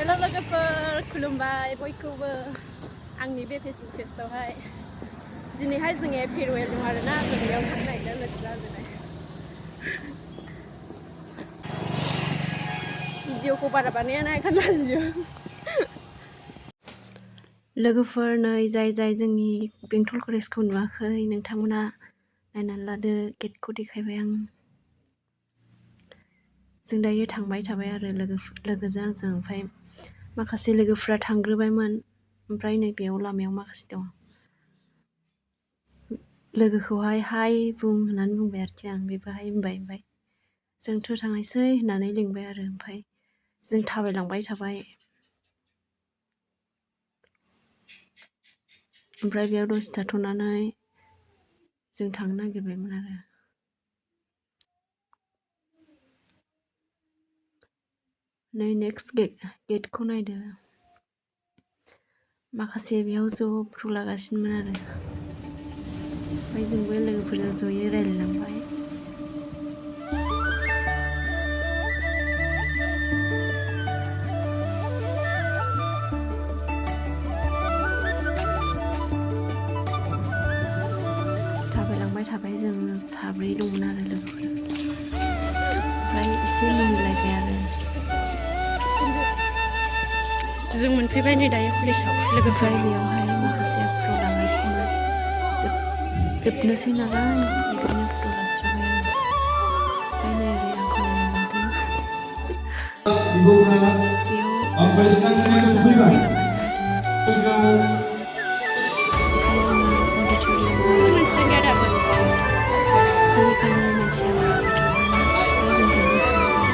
हेल' लोगोफोर खुलुमबाय बयखौबो आंनि बे फेसबुक पेजआवहाय दिनैहाय जोङो फेरवेल दं आरोना जों बेयाव थांनो नागिरदों लोगो जाजोबनाय भिडिअखौ बारा बानायाना ओंखायनो लाजियो लोगोफोर नै जाय जोंनि बेंटल कलेजखौ नुवाखै नोंथांमोना नायनानै लादो गेटखौ देखायबाय आं जों दायो थांबाय थाबाय आरो लोगोजों आंजों ओमफ्राय माखासे लोगोफ्रा थांग्रोबायमोन ओमफ्राय नै बेयाव लामायाव माखासे दं लोगोखौहाय हाय बुं होननानै बुंबाय आरोखि आं बेबो हाय होनबाय ओमफ्राय जोंथ' थांनायसै होननानै लिंबाय आरो ओमफ्राय जों थाबायलांबाय थाबाय ओमफ्राय बेयाव दसे थाथ'नानै जों थांनो नागिरबायमोन आरो नै नेक्स्ट गेटखौ नायदो माखासे बेयाव ज' फट' लागासिनोमोन आरो ओमफ्राय जोंबो लोगोफोरजों ज'यै रायज्लायलांबाय थाबायलांबाय थाबाय जों साब्रै दंमोन आरो लोगोफोर ओमफ्राय एसे मिनिलायबाय आरो जों मोनफैबाय नै दायो कलेजाव लोगोफोर बेयावहाय माखासे फट' लागासिनो जोबनोसै नालाय ओंखायनो फट' लास्राबाय आङो ओमफ्राय नै ओरै आंखौ नायलांदों बेयाव फट' लानानै जायगा बानायना होदोंमोन अडिट'रियाम खालि मानसिया बारायबाय थादों ओमफ्राय जों बेयावनो सहैबाय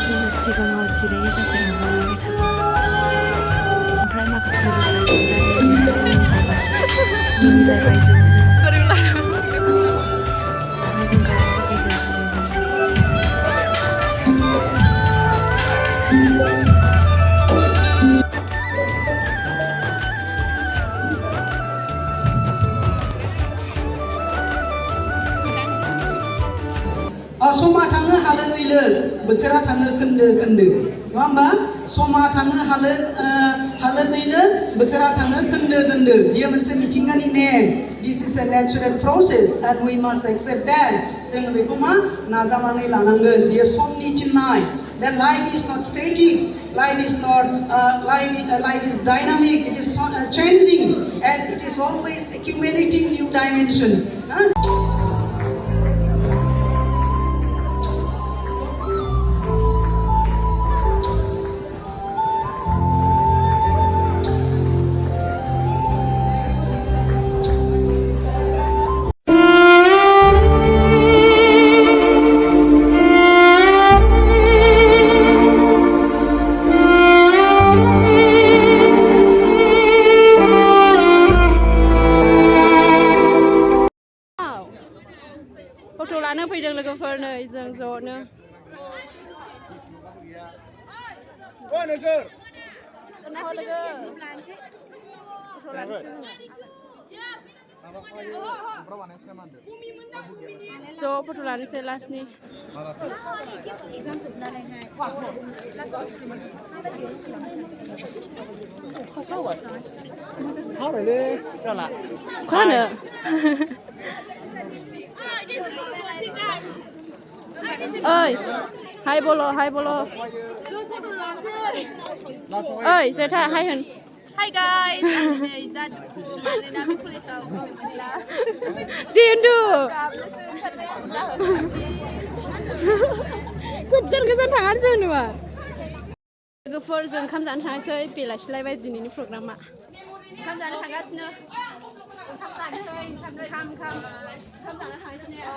जोङो सिगाङाव जिरायनो थाखाय माबालांबाय थादों ओमफ्राय माखासे लोगोफोरा जिरायनानै मिनिलायबाय जोङो ओमफ्राय जों गावबागाव जायगायाव जिरायबाय समा थाङो हालो दैलो बोथोरा थाङो खोन्दो खोन्दो नङा होमबा समा थाङो हालो दैलो बोथोरा थाङो खोन्दो खोन्दो बेयो मोनसे मिथिंगानि नेम this is a natural process and we must accept that जोङो बेखौ मा नाजावनानै लानांगोन बेयो समनि थिननाय that life is not static life is dynamic it is changing and it is always accumulating new dimension फट' लानो फैदों लोगोफोर नै जों ज'नो ज' फट' लानोसै लास्टनि अखा हानो ओइ हाय बल' ओइ जेथा हाय होन Hi guys, I'm today Zad. Nami kulasaw. Dindu. Gojan tangan semua. Logoफोर जों ओंखाम जानो थांसै बेलासिलायबाय दिनैनि प्रग्रामा ओंखाम जानो थांगासिनो ओंखाम जानो थांगासिनो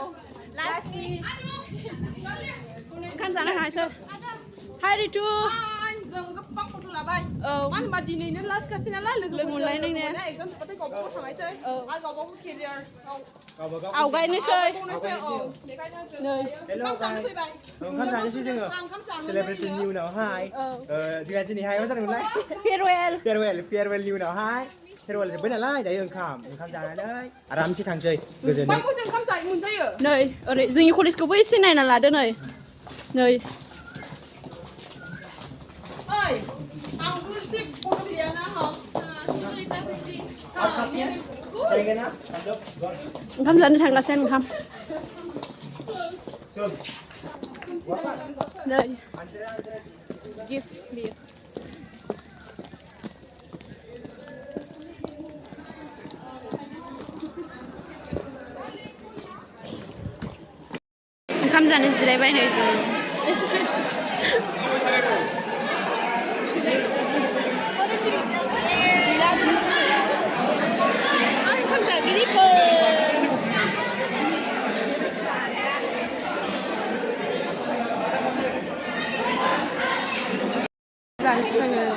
लास्टनि ओंखाम जानो थांसै हाय रितु जों गोबां फट' लाबाय मानो होनबा दिनैनो लास्ट गासै नालाय लोगो मोनलायनाय ने एग्जाम जोबबाथाय गावबागाव थांनायसै आरो गावबागाव केरियार आवगायनोसै नै ओंखाम जानो फैबाय ओंखाम जानोसै जोङो सेलेब्रेसननि उनावहाय जोंहा दिनैहाय मा जादोंमोनलाय फेयारवेलनि उनावहाय फेयारवेल जोब्बाय नालाय दायो ओंखाम जानानै आरामसे थांसै गोजोनै ओंखाम मोनजायो नै ओरै जोंनि कलेजखौबो एसे नायना लादो नै nơi ơi ông cứ ship một cái gì nữa hả Chơi cái nào? không dẫn thằng là sen không nơi give beer không dẫn is drive by này không dẫn cái đi Zaraz